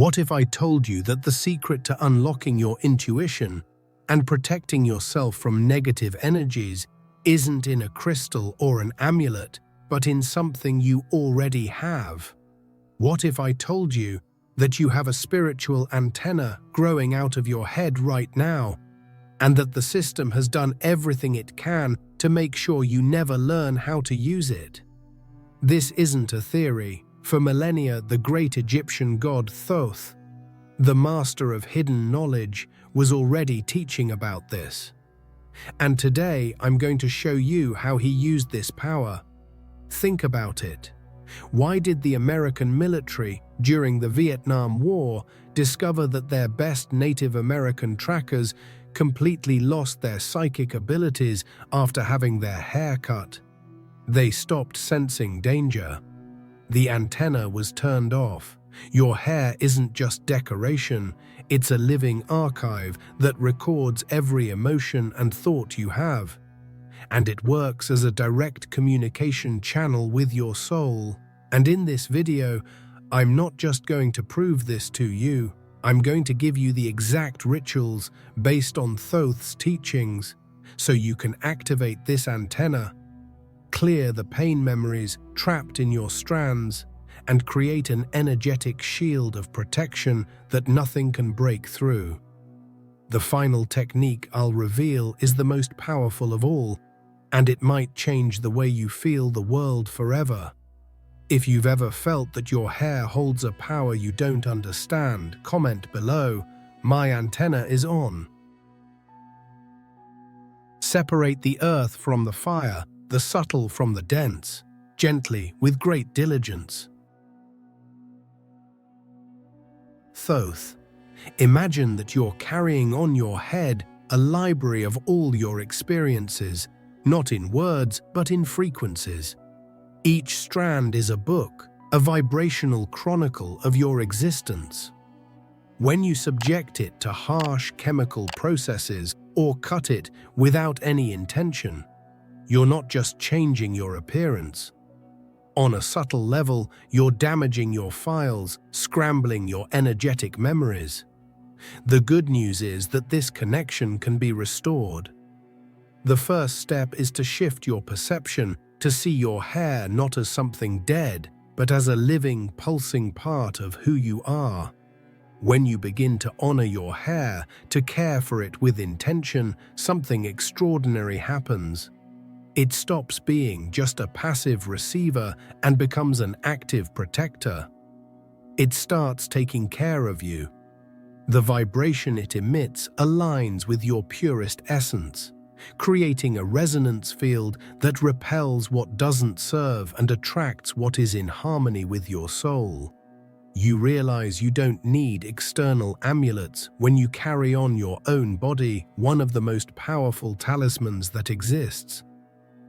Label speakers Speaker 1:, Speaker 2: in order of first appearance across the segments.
Speaker 1: What if I told you that the secret to unlocking your intuition and protecting yourself from negative energies isn't in a crystal or an amulet, but in something you already have? What if I told you that you have a spiritual antenna growing out of your head right now, and that the system has done everything it can to make sure you never learn how to use it? This isn't a theory. For millennia, the great Egyptian god Thoth, the master of hidden knowledge, was already teaching about this. And today I'm going to show you how he used this power. Think about it. Why did the American military, during the Vietnam War, discover that their best Native American trackers completely lost their psychic abilities after having their hair cut? They stopped sensing danger. The antenna was turned off. Your hair isn't just decoration, it's a living archive that records every emotion and thought you have. And it works as a direct communication channel with your soul. And in this video, I'm not just going to prove this to you, I'm going to give you the exact rituals based on Thoth's teachings, so you can activate this antenna, clear the pain memories trapped in your strands, and create an energetic shield of protection that nothing can break through. The final technique I'll reveal is the most powerful of all, and it might change the way you feel the world forever. If you've ever felt that your hair holds a power you don't understand, comment below. My antenna is on. Separate the earth from the fire, the subtle from the dense, gently, with great diligence. Thoth. Imagine that you're carrying on your head a library of all your experiences, not in words, but in frequencies. Each strand is a book, a vibrational chronicle of your existence. When you subject it to harsh chemical processes or cut it without any intention, you're not just changing your appearance. On a subtle level, you're damaging your files, scrambling your energetic memories. The good news is that this connection can be restored. The first step is to shift your perception to see your hair not as something dead, but as a living, pulsing part of who you are. When you begin to honor your hair, to care for it with intention, something extraordinary happens. It stops being just a passive receiver and becomes an active protector. It starts taking care of you. The vibration it emits aligns with your purest essence, creating a resonance field that repels what doesn't serve and attracts what is in harmony with your soul. You realize you don't need external amulets when you carry on your own body, one of the most powerful talismans that exists.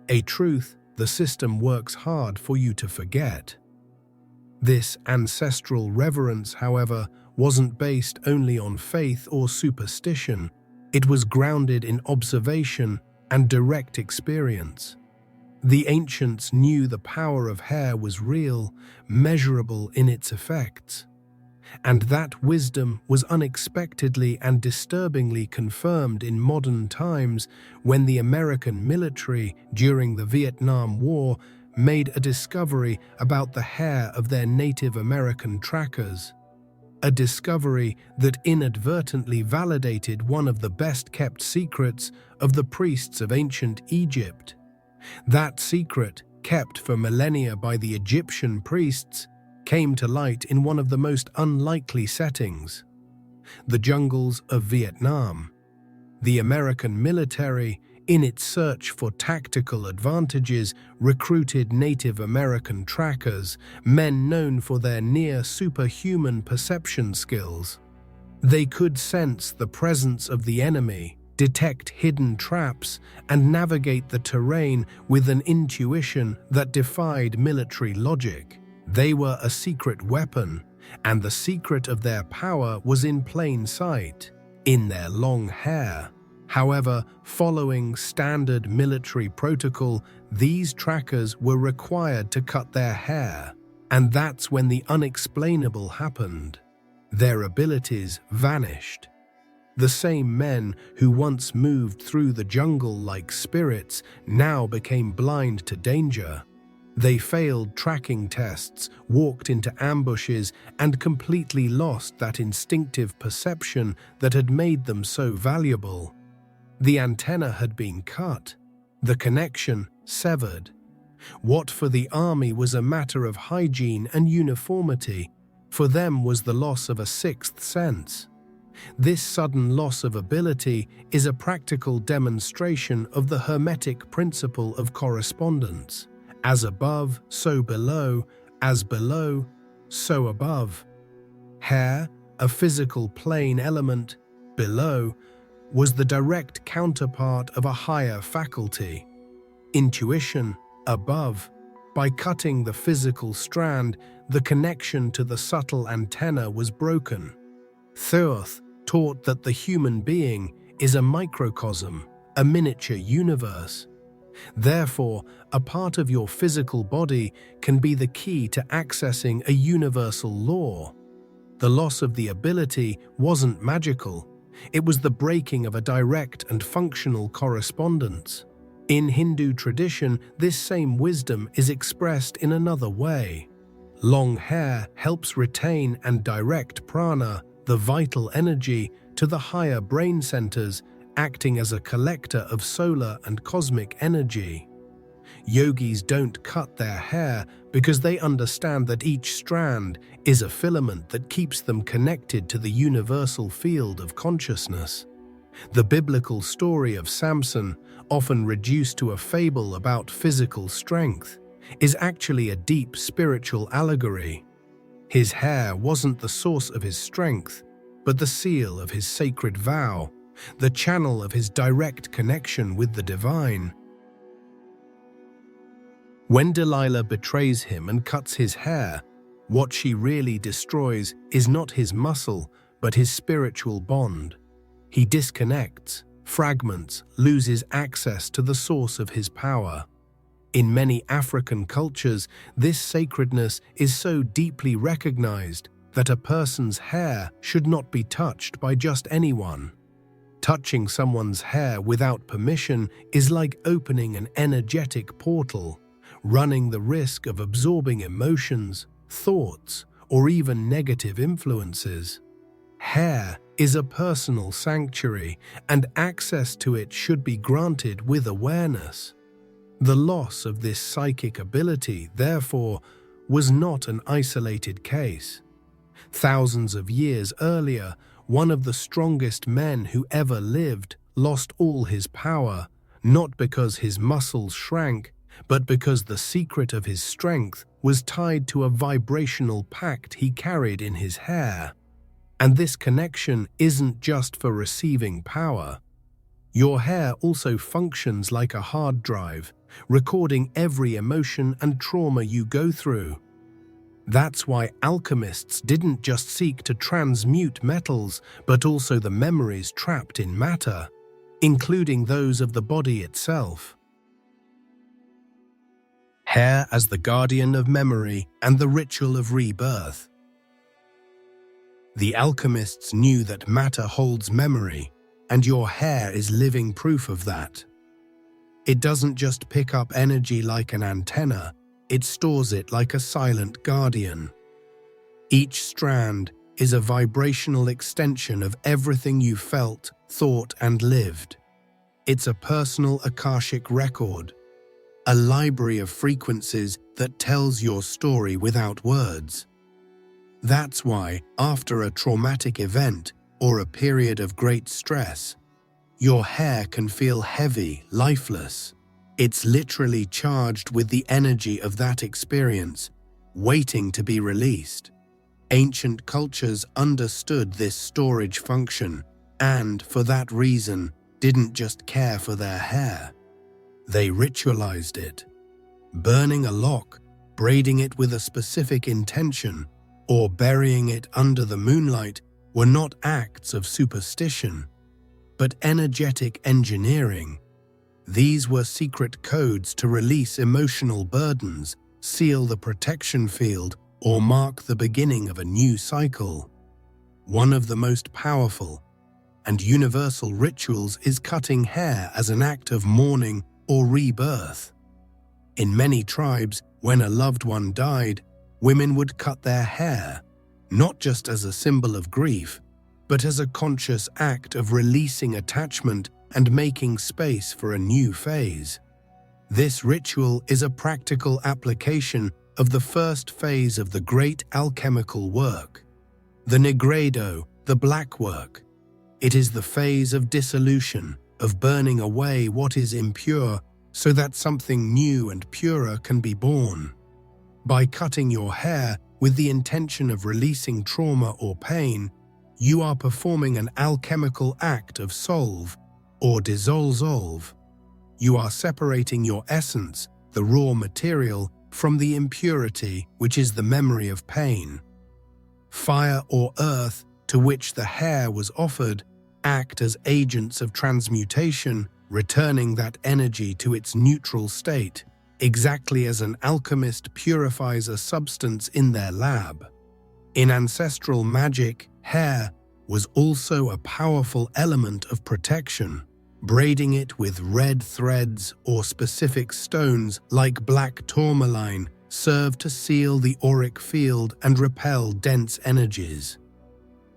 Speaker 1: A truth the system works hard for you to forget. This ancestral reverence, however, wasn't based only on faith or superstition. It was grounded in observation and direct experience. The ancients knew the power of hair was real, measurable in its effects. And that wisdom was unexpectedly and disturbingly confirmed in modern times when the American military, during the Vietnam War, made a discovery about the hair of their Native American trackers. A discovery that inadvertently validated one of the best-kept secrets of the priests of ancient Egypt. That secret, kept for millennia by the Egyptian priests, came to light in one of the most unlikely settings: the jungles of Vietnam. The American military, in its search for tactical advantages, recruited Native American trackers, men known for their near-superhuman perception skills. They could sense the presence of the enemy, detect hidden traps, and navigate the terrain with an intuition that defied military logic. They were a secret weapon, and the secret of their power was in plain sight, in their long hair. However, following standard military protocol, these trackers were required to cut their hair, and that's when the unexplainable happened. Their abilities vanished. The same men who once moved through the jungle like spirits now became blind to danger. They failed tracking tests, walked into ambushes, and completely lost that instinctive perception that had made them so valuable. The antenna had been cut, the connection severed. What for the army was a matter of hygiene and uniformity, for them was the loss of a sixth sense. This sudden loss of ability is a practical demonstration of the Hermetic principle of correspondence. As above, so below, as below, so above. Hair, a physical plane element, below, was the direct counterpart of a higher faculty. Intuition, above. By cutting the physical strand, the connection to the subtle antenna was broken. Thoth taught that the human being is a microcosm, a miniature universe. Therefore, a part of your physical body can be the key to accessing a universal law. The loss of the ability wasn't magical. It was the breaking of a direct and functional correspondence. In Hindu tradition, this same wisdom is expressed in another way. Long hair helps retain and direct prana, the vital energy, to the higher brain centers, acting as a collector of solar and cosmic energy. Yogis don't cut their hair because they understand that each strand is a filament that keeps them connected to the universal field of consciousness. The biblical story of Samson, often reduced to a fable about physical strength, is actually a deep spiritual allegory. His hair wasn't the source of his strength, but the seal of his sacred vow, the channel of his direct connection with the divine. When Delilah betrays him and cuts his hair, what she really destroys is not his muscle, but his spiritual bond. He disconnects, fragments, loses access to the source of his power. In many African cultures, this sacredness is so deeply recognized that a person's hair should not be touched by just anyone. Touching someone's hair without permission is like opening an energetic portal, running the risk of absorbing emotions, thoughts, or even negative influences. Hair is a personal sanctuary, and access to it should be granted with awareness. The loss of this psychic ability, therefore, was not an isolated case. Thousands of years earlier, one of the strongest men who ever lived lost all his power, not because his muscles shrank, but because the secret of his strength was tied to a vibrational pact he carried in his hair. And this connection isn't just for receiving power. Your hair also functions like a hard drive, recording every emotion and trauma you go through. That's why alchemists didn't just seek to transmute metals, but also the memories trapped in matter, including those of the body itself. Hair as the guardian of memory and the ritual of rebirth. The alchemists knew that matter holds memory, and your hair is living proof of that. It doesn't just pick up energy like an antenna, it stores it like a silent guardian. Each strand is a vibrational extension of everything you felt, thought, and lived. It's a personal Akashic record, a library of frequencies that tells your story without words. That's why, after a traumatic event or a period of great stress, your hair can feel heavy, lifeless. It's literally charged with the energy of that experience, waiting to be released. Ancient cultures understood this storage function and, for that reason, didn't just care for their hair. They ritualized it. Burning a lock, braiding it with a specific intention, or burying it under the moonlight were not acts of superstition, but energetic engineering. These were secret codes to release emotional burdens, seal the protection field, or mark the beginning of a new cycle. One of the most powerful and universal rituals is cutting hair as an act of mourning or rebirth. In many tribes, when a loved one died, women would cut their hair, not just as a symbol of grief, but as a conscious act of releasing attachment and making space for a new phase. This ritual is a practical application of the first phase of the great alchemical work, the nigredo, the black work. It is the phase of dissolution, of burning away what is impure so that something new and purer can be born. By cutting your hair with the intention of releasing trauma or pain, you are performing an alchemical act of solve or dissolve. You are separating your essence, the raw material, from the impurity, which is the memory of pain. Fire or earth, to which the hair was offered, act as agents of transmutation, returning that energy to its neutral state, exactly as an alchemist purifies a substance in their lab. In ancestral magic, hair was also a powerful element of protection. Braiding it with red threads or specific stones like black tourmaline served to seal the auric field and repel dense energies.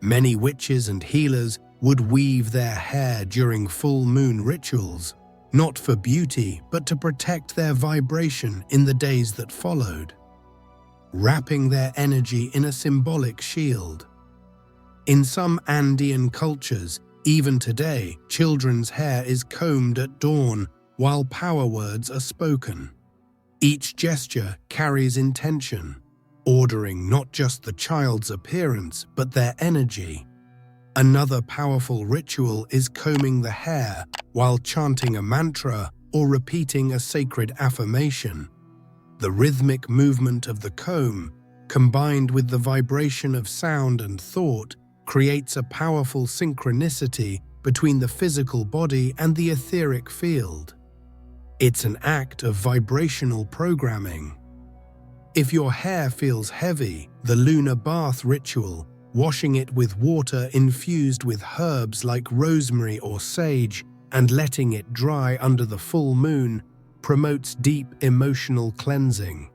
Speaker 1: Many witches and healers would weave their hair during full moon rituals, not for beauty but to protect their vibration in the days that followed, wrapping their energy in a symbolic shield. In some Andean cultures, even today, children's hair is combed at dawn while power words are spoken. Each gesture carries intention, ordering not just the child's appearance but their energy. Another powerful ritual is combing the hair while chanting a mantra or repeating a sacred affirmation. The rhythmic movement of the comb, combined with the vibration of sound and thought, creates a powerful synchronicity between the physical body and the etheric field. It's an act of vibrational programming. If your hair feels heavy, the lunar bath ritual, washing it with water infused with herbs like rosemary or sage and letting it dry under the full moon, promotes deep emotional cleansing.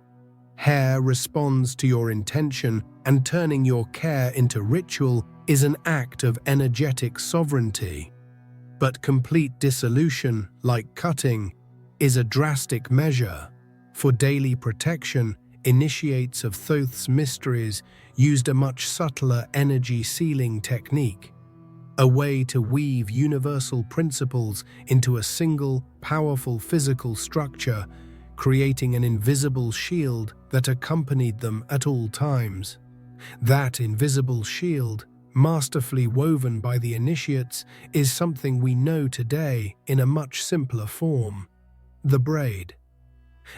Speaker 1: Hair responds to your intention, and turning your care into ritual is an act of energetic sovereignty. But complete dissolution, like cutting, is a drastic measure. For daily protection, initiates of Thoth's mysteries used a much subtler energy sealing technique, a way to weave universal principles into a single, powerful physical structure, creating an invisible shield that accompanied them at all times. That invisible shield, masterfully woven by the initiates, is something we know today in a much simpler form: the braid.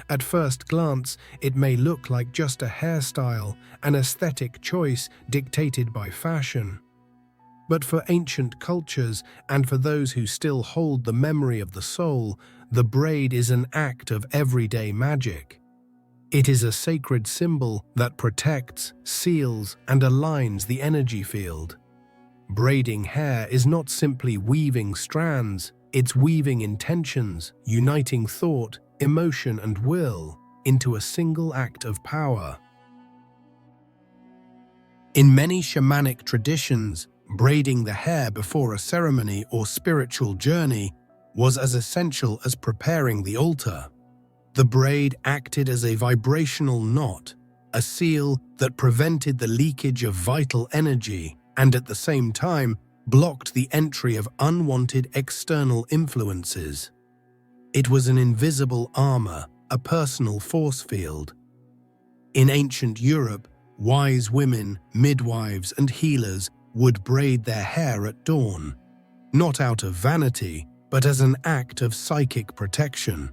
Speaker 1: At first glance, it may look like just a hairstyle, an aesthetic choice dictated by fashion. But for ancient cultures, and for those who still hold the memory of the soul, the braid is an act of everyday magic. It is a sacred symbol that protects, seals, and aligns the energy field. Braiding hair is not simply weaving strands, it's weaving intentions, uniting thought, emotion, and will into a single act of power. In many shamanic traditions, braiding the hair before a ceremony or spiritual journey was as essential as preparing the altar. The braid acted as a vibrational knot, a seal that prevented the leakage of vital energy and at the same time blocked the entry of unwanted external influences. It was an invisible armor, a personal force field. In ancient Europe, wise women, midwives, and healers would braid their hair at dawn, not out of vanity, but as an act of psychic protection.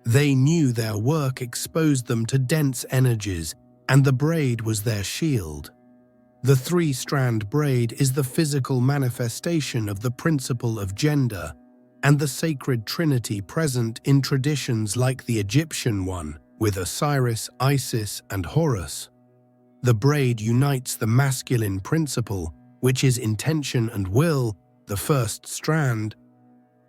Speaker 1: They knew their work exposed them to dense energies, and the braid was their shield. The three-strand braid is the physical manifestation of the principle of gender and the sacred trinity present in traditions like the Egyptian one, with Osiris, Isis, and Horus. The braid unites the masculine principle, which is intention and will, the first strand,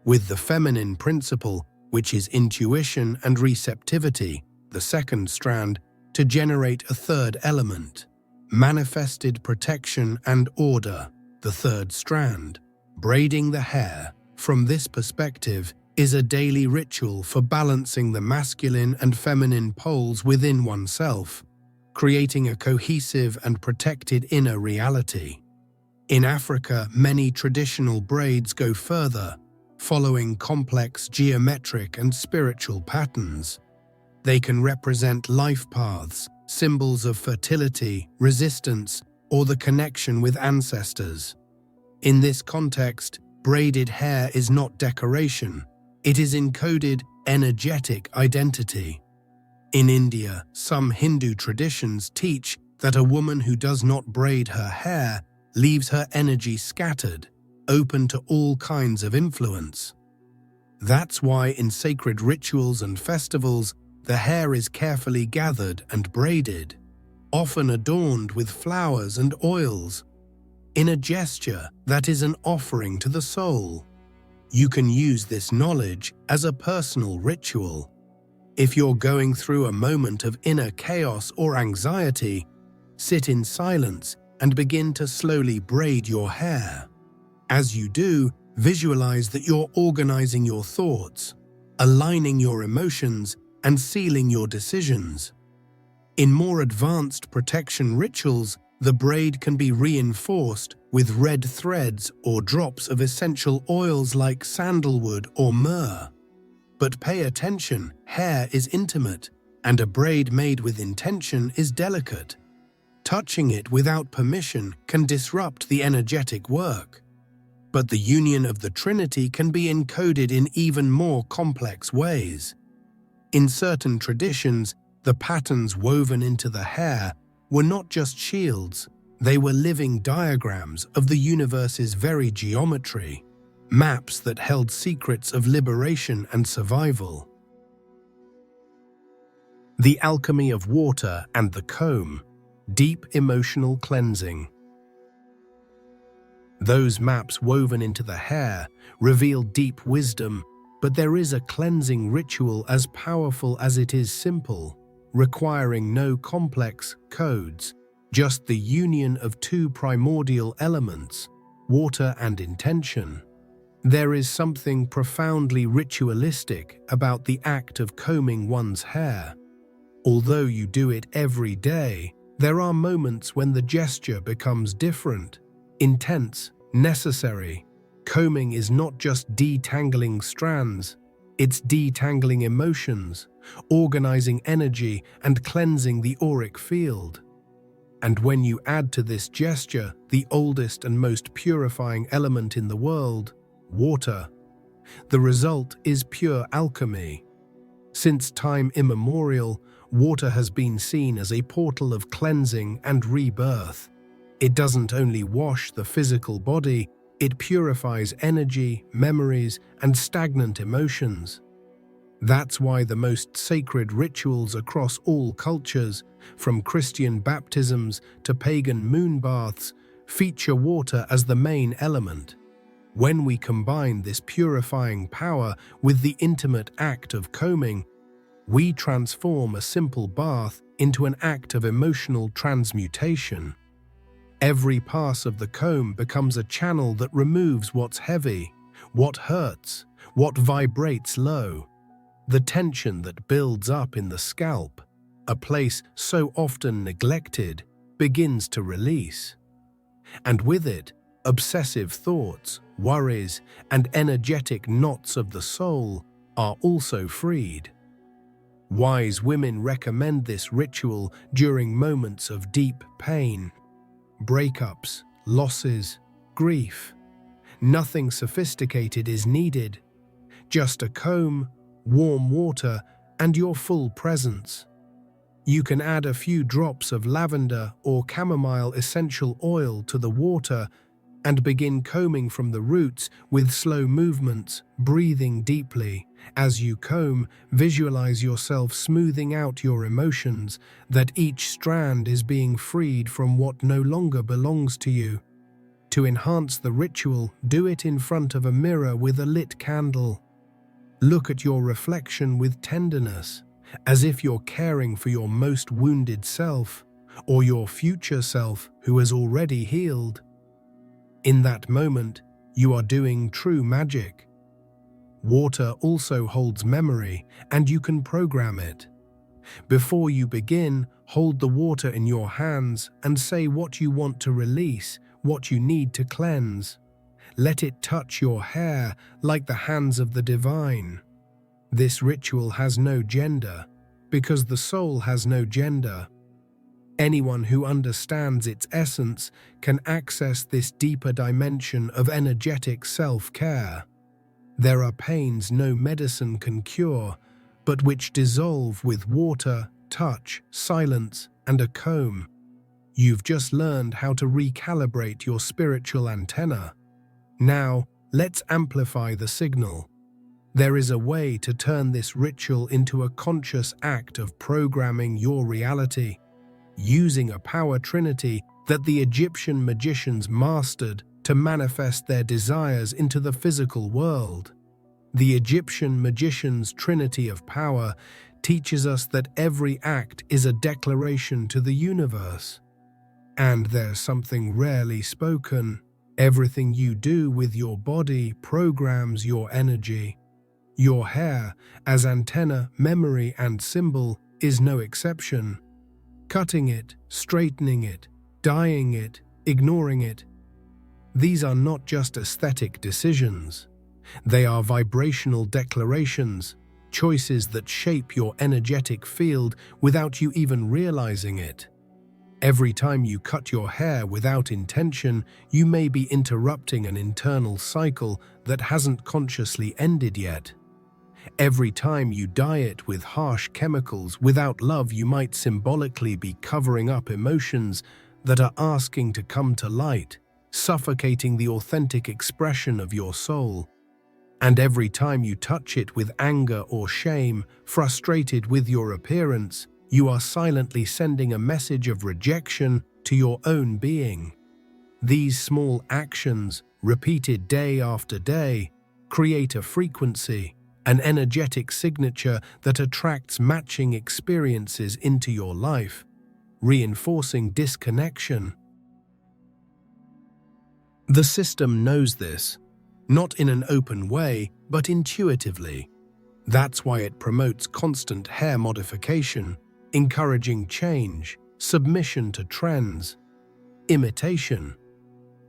Speaker 1: with the feminine principle, which is intuition and receptivity, the second strand, to generate a third element, manifested protection and order, the third strand. Braiding the hair, from this perspective, is a daily ritual for balancing the masculine and feminine poles within oneself, creating a cohesive and protected inner reality. In Africa, many traditional braids go further, following complex geometric and spiritual patterns. They can represent life paths, symbols of fertility, resistance, or the connection with ancestors. In this context, braided hair is not decoration, it is encoded energetic identity. In India, some Hindu traditions teach that a woman who does not braid her hair leaves her energy scattered, open to all kinds of influence. That's why in sacred rituals and festivals, the hair is carefully gathered and braided, often adorned with flowers and oils, in a gesture that is an offering to the soul. You can use this knowledge as a personal ritual. If you're going through a moment of inner chaos or anxiety, sit in silence and begin to slowly braid your hair. As you do, visualize that you're organizing your thoughts, aligning your emotions, and sealing your decisions. In more advanced protection rituals, the braid can be reinforced with red threads or drops of essential oils like sandalwood or myrrh. But pay attention, hair is intimate, and a braid made with intention is delicate. Touching it without permission can disrupt the energetic work. But the union of the Trinity can be encoded in even more complex ways. In certain traditions, the patterns woven into the hair were not just shields, they were living diagrams of the universe's very geometry, maps that held secrets of liberation and survival. The alchemy of water and the comb, deep emotional cleansing. Those maps woven into the hair reveal deep wisdom, but there is a cleansing ritual as powerful as it is simple, requiring no complex codes, just the union of two primordial elements, water and intention. There is something profoundly ritualistic about the act of combing one's hair. Although you do it every day, there are moments when the gesture becomes different, intense, necessary. Combing is not just detangling strands, it's detangling emotions, organizing energy, and cleansing the auric field. And when you add to this gesture the oldest and most purifying element in the world, water, the result is pure alchemy. Since time immemorial, water has been seen as a portal of cleansing and rebirth. It doesn't only wash the physical body, it purifies energy, memories, and stagnant emotions. That's why the most sacred rituals across all cultures, from Christian baptisms to pagan moon baths, feature water as the main element. When we combine this purifying power with the intimate act of combing, we transform a simple bath into an act of emotional transmutation. Every pass of the comb becomes a channel that removes what's heavy, what hurts, what vibrates low. The tension that builds up in the scalp, a place so often neglected, begins to release. And with it, obsessive thoughts, worries, and energetic knots of the soul are also freed. Wise women recommend this ritual during moments of deep pain, breakups, losses, grief. Nothing sophisticated is needed, just a comb, warm water, and your full presence. You can add a few drops of lavender or chamomile essential oil to the water and begin combing from the roots with slow movements, breathing deeply. As you comb, visualize yourself smoothing out your emotions, that each strand is being freed from what no longer belongs to you. To enhance the ritual, do it in front of a mirror with a lit candle. Look at your reflection with tenderness, as if you're caring for your most wounded self, or your future self who has already healed. In that moment, you are doing true magic. Water also holds memory, and you can program it. Before you begin, hold the water in your hands and say what you want to release, what you need to cleanse. Let it touch your hair like the hands of the divine. This ritual has no gender, because the soul has no gender. Anyone who understands its essence can access this deeper dimension of energetic self-care. There are pains no medicine can cure, but which dissolve with water, touch, silence, and a comb. You've just learned how to recalibrate your spiritual antenna. Now, let's amplify the signal. There is a way to turn this ritual into a conscious act of programming your reality, using a power trinity that the Egyptian magicians mastered to manifest their desires into the physical world. The Egyptian magicians' trinity of power teaches us that every act is a declaration to the universe. And there's something rarely spoken. Everything you do with your body programs your energy. Your hair, as antenna, memory, and symbol, is no exception. Cutting it, straightening it, dyeing it, ignoring it. These are not just aesthetic decisions. They are vibrational declarations, choices that shape your energetic field without you even realizing it. Every time you cut your hair without intention, you may be interrupting an internal cycle that hasn't consciously ended yet. Every time you dye it with harsh chemicals without love, you might symbolically be covering up emotions that are asking to come to light, suffocating the authentic expression of your soul. And every time you touch it with anger or shame, frustrated with your appearance, you are silently sending a message of rejection to your own being. These small actions, repeated day after day, create a frequency, an energetic signature that attracts matching experiences into your life, reinforcing disconnection. The system knows this, not in an open way, but intuitively. That's why it promotes constant hair modification, encouraging change, submission to trends, imitation.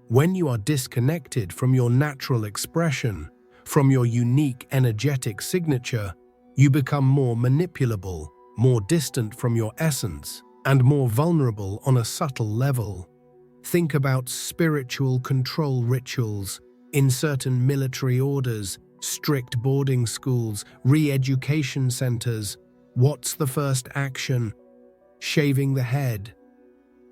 Speaker 1: When you are disconnected from your natural expression, from your unique energetic signature, you become more manipulable, more distant from your essence, and more vulnerable on a subtle level. Think about spiritual control rituals in certain military orders, strict boarding schools, re-education centers. What's the first action? Shaving the head.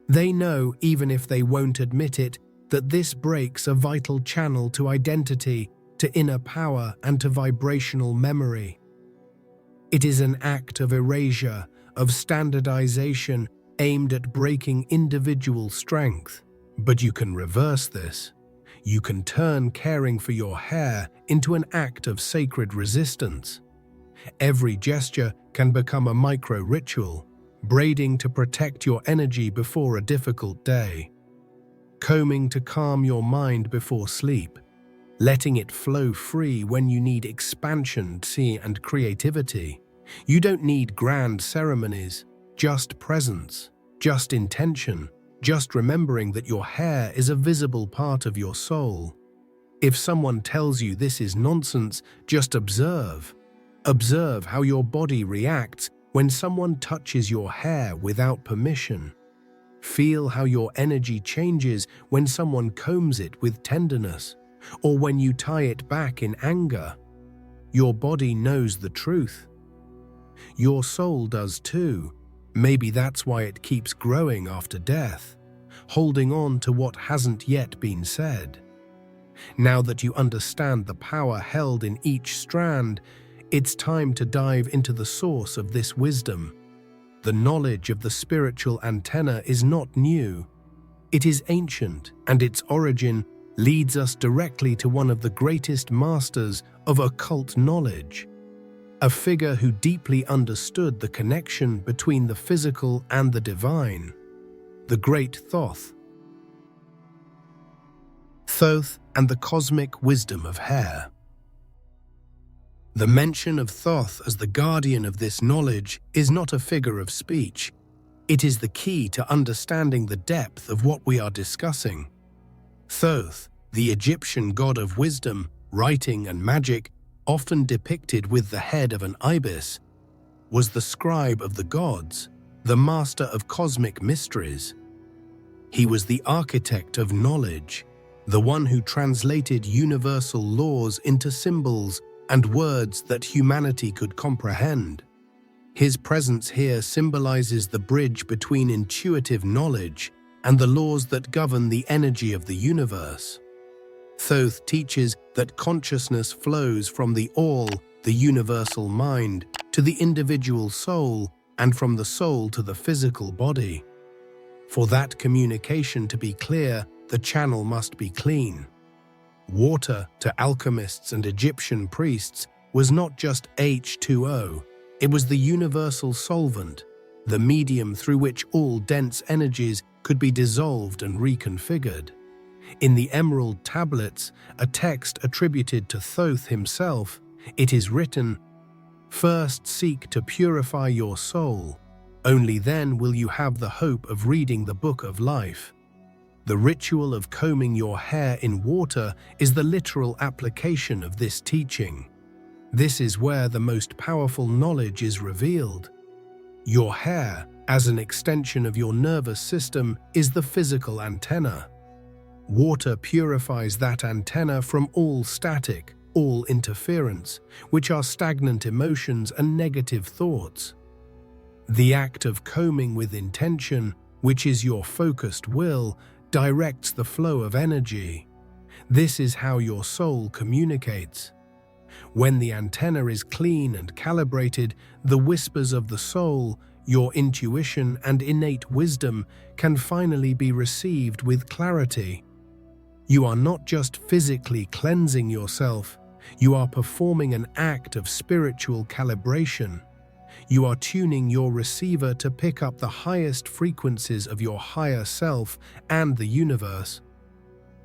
Speaker 1: They know, even if they won't admit it, that this breaks a vital channel to identity, to inner power, and to vibrational memory. It is an act of erasure, of standardization, aimed at breaking individual strength. But you can reverse this. You can turn caring for your hair into an act of sacred resistance. Every gesture can become a micro-ritual, braiding to protect your energy before a difficult day, combing to calm your mind before sleep, letting it flow free when you need expansion, and creativity. You don't need grand ceremonies, just presence, just intention, just remembering that your hair is a visible part of your soul. If someone tells you this is nonsense, just observe. Observe how your body reacts when someone touches your hair without permission. Feel how your energy changes when someone combs it with tenderness, or when you tie it back in anger. Your body knows the truth. Your soul does too. Maybe that's why it keeps growing after death, holding on to what hasn't yet been said. Now that you understand the power held in each strand, it's time to dive into the source of this wisdom. The knowledge of the spiritual antenna is not new. It is ancient, and its origin leads us directly to one of the greatest masters of occult knowledge, a figure who deeply understood the connection between the physical and the divine, the great Thoth. Thoth and the cosmic wisdom of hair. The mention of Thoth as the guardian of this knowledge is not a figure of speech. It is the key to understanding the depth of what we are discussing. Thoth, the Egyptian god of wisdom, writing, and magic, often depicted with the head of an ibis, was the scribe of the gods, the master of cosmic mysteries. He was the architect of knowledge, the one who translated universal laws into symbols and words that humanity could comprehend. His presence here symbolizes the bridge between intuitive knowledge and the laws that govern the energy of the universe. Thoth teaches that consciousness flows from the all, the universal mind, to the individual soul, and from the soul to the physical body. For that communication to be clear, the channel must be clean. Water, to alchemists and Egyptian priests, was not just H2O, it was the universal solvent, the medium through which all dense energies could be dissolved and reconfigured. In the Emerald Tablets, a text attributed to Thoth himself, it is written, "First seek to purify your soul. Only then will you have the hope of reading the book of life." The ritual of combing your hair in water is the literal application of this teaching. This is where the most powerful knowledge is revealed. Your hair, as an extension of your nervous system, is the physical antenna. Water purifies that antenna from all static, all interference, which are stagnant emotions and negative thoughts. The act of combing with intention, which is your focused will, directs the flow of energy. This is how your soul communicates. When the antenna is clean and calibrated, the whispers of the soul, your intuition and innate wisdom, can finally be received with clarity. You are not just physically cleansing yourself, you are performing an act of spiritual calibration. You are tuning your receiver to pick up the highest frequencies of your higher self and the universe.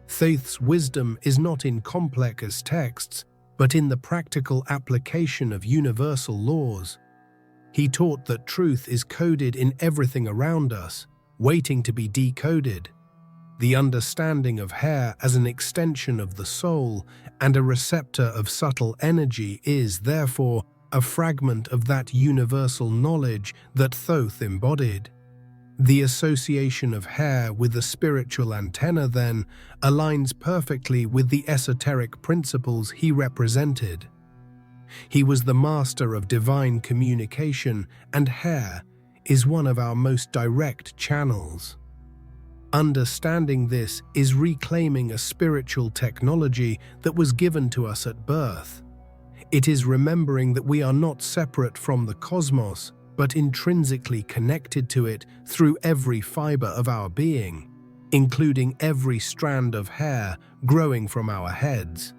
Speaker 1: Thoth's wisdom is not in complex texts, but in the practical application of universal laws. He taught that truth is coded in everything around us, waiting to be decoded. The understanding of hair as an extension of the soul and a receptor of subtle energy is, therefore, a fragment of that universal knowledge that Thoth embodied. The association of hair with the spiritual antenna, then, aligns perfectly with the esoteric principles he represented. He was the master of divine communication, and hair is one of our most direct channels. Understanding this is reclaiming a spiritual technology that was given to us at birth. It is remembering that we are not separate from the cosmos, but intrinsically connected to it through every fiber of our being, including every strand of hair growing from our heads.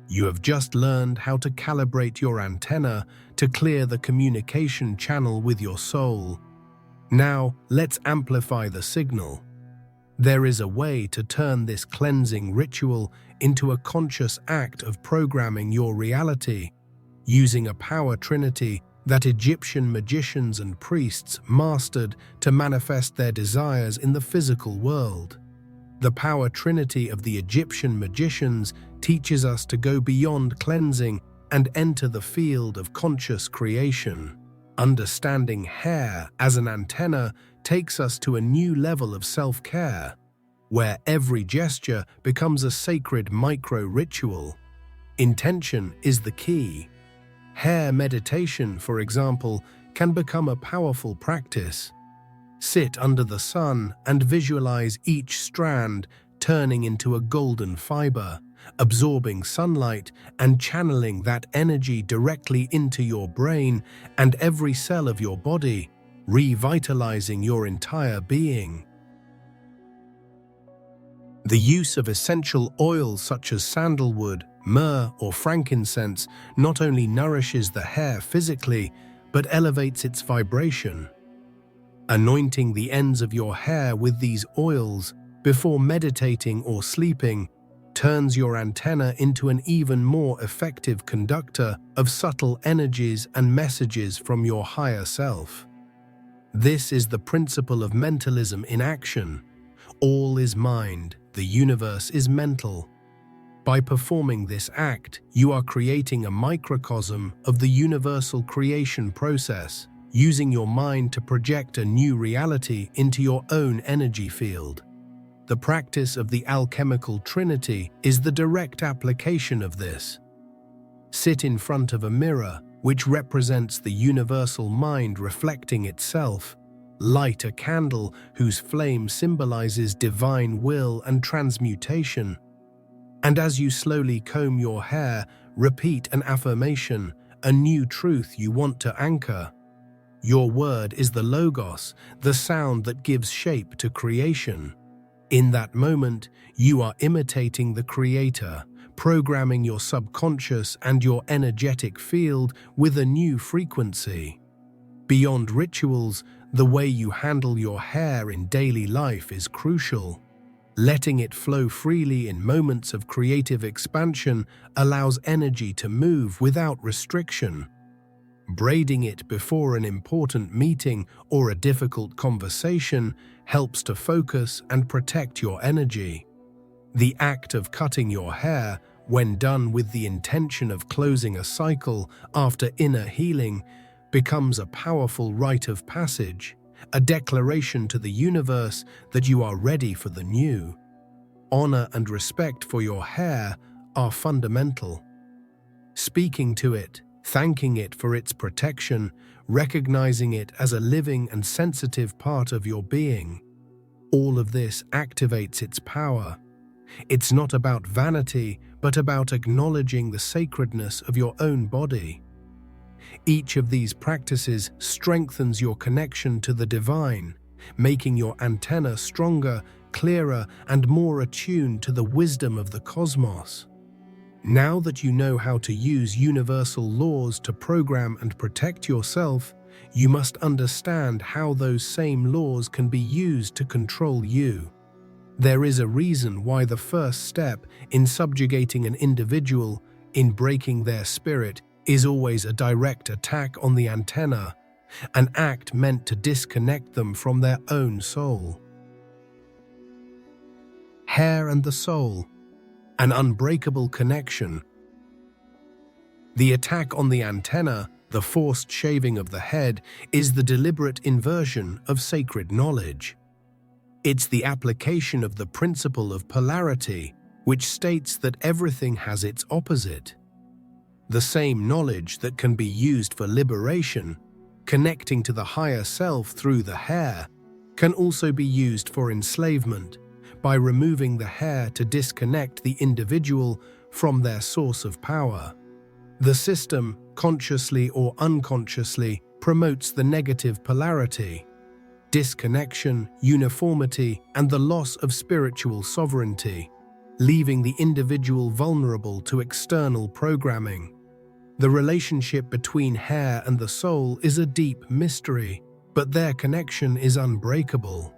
Speaker 1: You have just learned how to calibrate your antenna to clear the communication channel with your soul. Now, let's amplify the signal. There is a way to turn this cleansing ritual into a conscious act of programming your reality, using a power trinity that Egyptian magicians and priests mastered to manifest their desires in the physical world. The power trinity of the Egyptian magicians teaches us to go beyond cleansing and enter the field of conscious creation. Understanding hair as an antenna takes us to a new level of self-care, where every gesture becomes a sacred micro-ritual. Intention is the key. Hair meditation, for example, can become a powerful practice. Sit under the sun and visualize each strand turning into a golden fiber, absorbing sunlight and channeling that energy directly into your brain and every cell of your body, revitalizing your entire being. The use of essential oils such as sandalwood, myrrh, or frankincense not only nourishes the hair physically, but elevates its vibration. Anointing the ends of your hair with these oils before meditating or sleeping turns your antenna into an even more effective conductor of subtle energies and messages from your higher self. This is the principle of mentalism in action. All is mind, the universe is mental. By performing this act, you are creating a microcosm of the universal creation process, using your mind to project a new reality into your own energy field. The practice of the alchemical trinity is the direct application of this. Sit in front of a mirror, which represents the universal mind reflecting itself. Light a candle whose flame symbolizes divine will and transmutation. And as you slowly comb your hair, repeat an affirmation, a new truth you want to anchor. Your word is the logos, the sound that gives shape to creation. In that moment, you are imitating the Creator, programming your subconscious and your energetic field with a new frequency. Beyond rituals, the way you handle your hair in daily life is crucial. Letting it flow freely in moments of creative expansion allows energy to move without restriction. Braiding it before an important meeting or a difficult conversation helps to focus and protect your energy. The act of cutting your hair, when done with the intention of closing a cycle after inner healing, becomes a powerful rite of passage, a declaration to the universe that you are ready for the new. Honor and respect for your hair are fundamental. Speaking to it, thanking it for its protection, recognizing it as a living and sensitive part of your being. All of this activates its power. It's not about vanity, but about acknowledging the sacredness of your own body. Each of these practices strengthens your connection to the divine, making your antenna stronger, clearer, and more attuned to the wisdom of the cosmos. Now that you know how to use universal laws to program and protect yourself, you must understand how those same laws can be used to control you. There is a reason why the first step in subjugating an individual, in breaking their spirit, is always a direct attack on the antenna, an act meant to disconnect them from their own soul. Hair and the soul, an unbreakable connection. The attack on the antenna, the forced shaving of the head, is the deliberate inversion of sacred knowledge. It's the application of the principle of polarity, which states that everything has its opposite. The same knowledge that can be used for liberation, connecting to the higher self through the hair, can also be used for enslavement, by removing the hair to disconnect the individual from their source of power. The system, consciously or unconsciously, promotes the negative polarity, disconnection, uniformity, and the loss of spiritual sovereignty, leaving the individual vulnerable to external programming. The relationship between hair and the soul is a deep mystery, but their connection is unbreakable.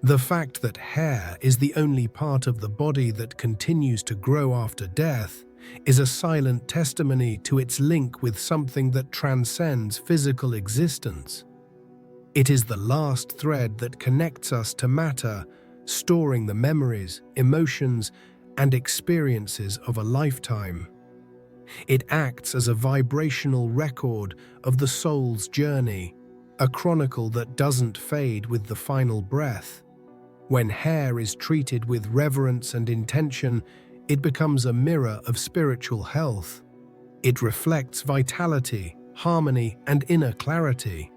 Speaker 1: The fact that hair is the only part of the body that continues to grow after death is a silent testimony to its link with something that transcends physical existence. It is the last thread that connects us to matter, storing the memories, emotions, and experiences of a lifetime. It acts as a vibrational record of the soul's journey, a chronicle that doesn't fade with the final breath. When hair is treated with reverence and intention, it becomes a mirror of spiritual health. It reflects vitality, harmony, and inner clarity.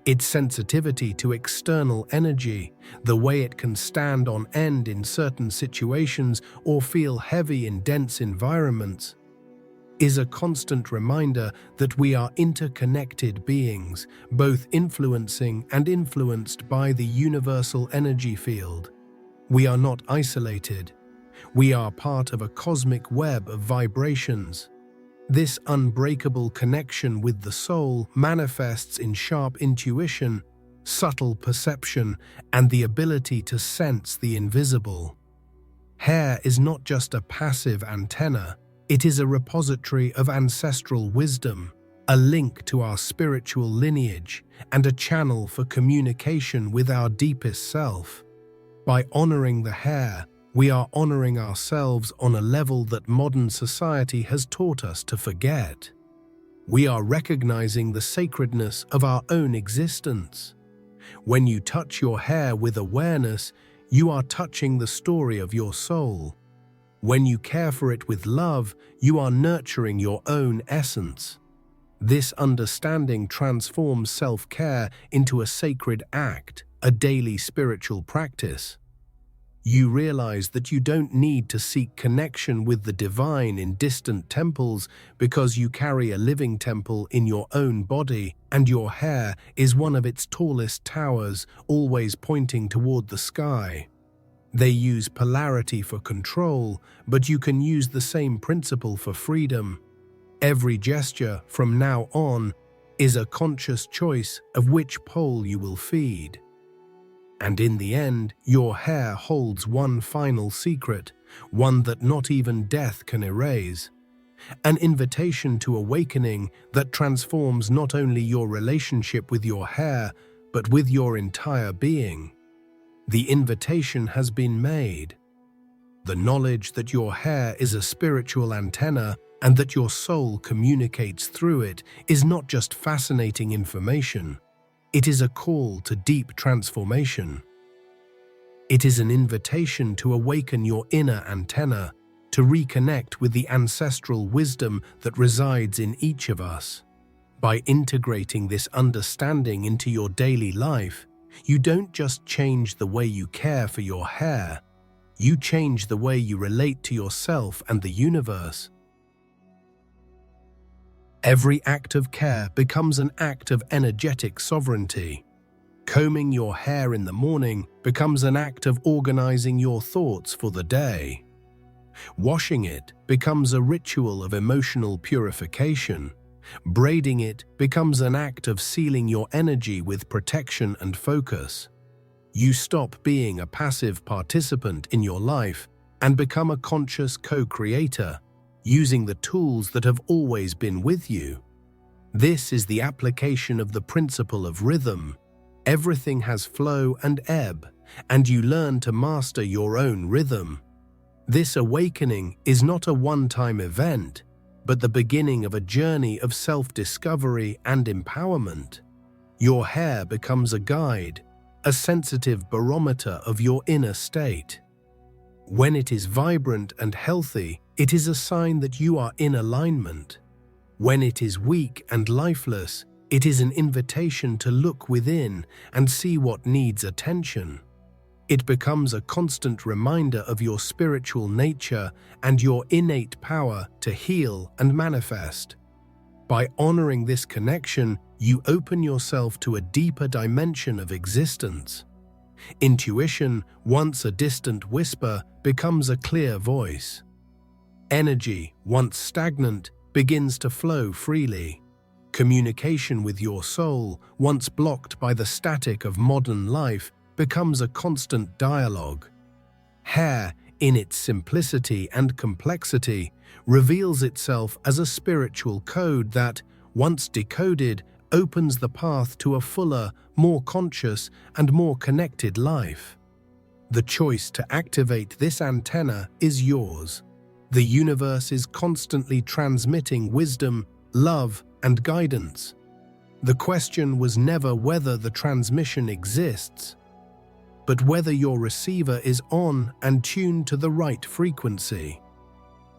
Speaker 1: Its sensitivity to external energy, the way it can stand on end in certain situations or feel heavy in dense environments, is a constant reminder that we are interconnected beings, both influencing and influenced by the universal energy field. We are not isolated. We are part of a cosmic web of vibrations. This unbreakable connection with the soul manifests in sharp intuition, subtle perception, and the ability to sense the invisible. Hair is not just a passive antenna, it is a repository of ancestral wisdom, a link to our spiritual lineage, and a channel for communication with our deepest self. By honoring the hair, we are honoring ourselves on a level that modern society has taught us to forget. We are recognizing the sacredness of our own existence. When you touch your hair with awareness, you are touching the story of your soul. When you care for it with love, you are nurturing your own essence. This understanding transforms self-care into a sacred act, a daily spiritual practice. You realize that you don't need to seek connection with the divine in distant temples because you carry a living temple in your own body, and your hair is one of its tallest towers, always pointing toward the sky. They use polarity for control, but you can use the same principle for freedom. Every gesture from now on is a conscious choice of which pole you will feed. And in the end, your hair holds one final secret, one that not even death can erase. An invitation to awakening that transforms not only your relationship with your hair, but with your entire being. The invitation has been made. The knowledge that your hair is a spiritual antenna and that your soul communicates through it is not just fascinating information. It is a call to deep transformation. It is an invitation to awaken your inner antenna, to reconnect with the ancestral wisdom that resides in each of us. By integrating this understanding into your daily life, you don't just change the way you care for your hair, you change the way you relate to yourself and the universe. Every act of care becomes an act of energetic sovereignty. Combing your hair in the morning becomes an act of organizing your thoughts for the day. Washing it becomes a ritual of emotional purification. Braiding it becomes an act of sealing your energy with protection and focus. You stop being a passive participant in your life and become a conscious co-creator, using the tools that have always been with you. This is the application of the principle of rhythm. Everything has flow and ebb, and you learn to master your own rhythm. This awakening is not a one-time event, but the beginning of a journey of self-discovery and empowerment. Your hair becomes a guide, a sensitive barometer of your inner state. When it is vibrant and healthy, it is a sign that you are in alignment. When it is weak and lifeless, it is an invitation to look within and see what needs attention. It becomes a constant reminder of your spiritual nature and your innate power to heal and manifest. By honoring this connection, you open yourself to a deeper dimension of existence. Intuition, once a distant whisper, becomes a clear voice. Energy, once stagnant, begins to flow freely. Communication with your soul, once blocked by the static of modern life, becomes a constant dialogue. Hair, in its simplicity and complexity, reveals itself as a spiritual code that, once decoded, opens the path to a fuller, more conscious, and more connected life. The choice to activate this antenna is yours. The universe is constantly transmitting wisdom, love, and guidance. The question was never whether the transmission exists, but whether your receiver is on and tuned to the right frequency.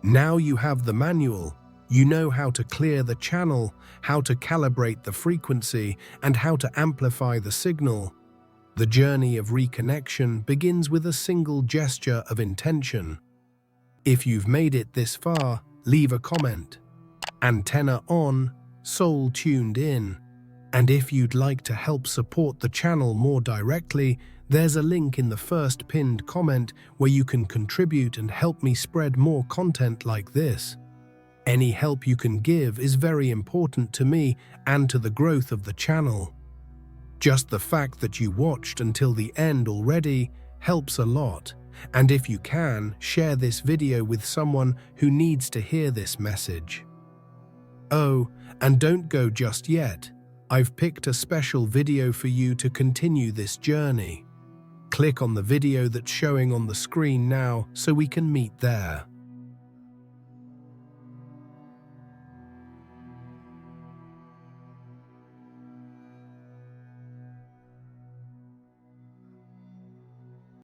Speaker 1: Now you have the manual. You know how to clear the channel, how to calibrate the frequency, and how to amplify the signal. The journey of reconnection begins with a single gesture of intention. If you've made it this far, leave a comment. Antenna on, soul tuned in. And if you'd like to help support the channel more directly, There's a link in the first pinned comment where you can contribute and help me spread more content like this. Any help you can give is very important to me and to the growth of the channel. Just the fact that you watched until the end already helps a lot, and if you can, share this video with someone who needs to hear this message. Oh, and don't go just yet. I've picked a special video for you to continue this journey. Click on the video that's showing on the screen now so we can meet there.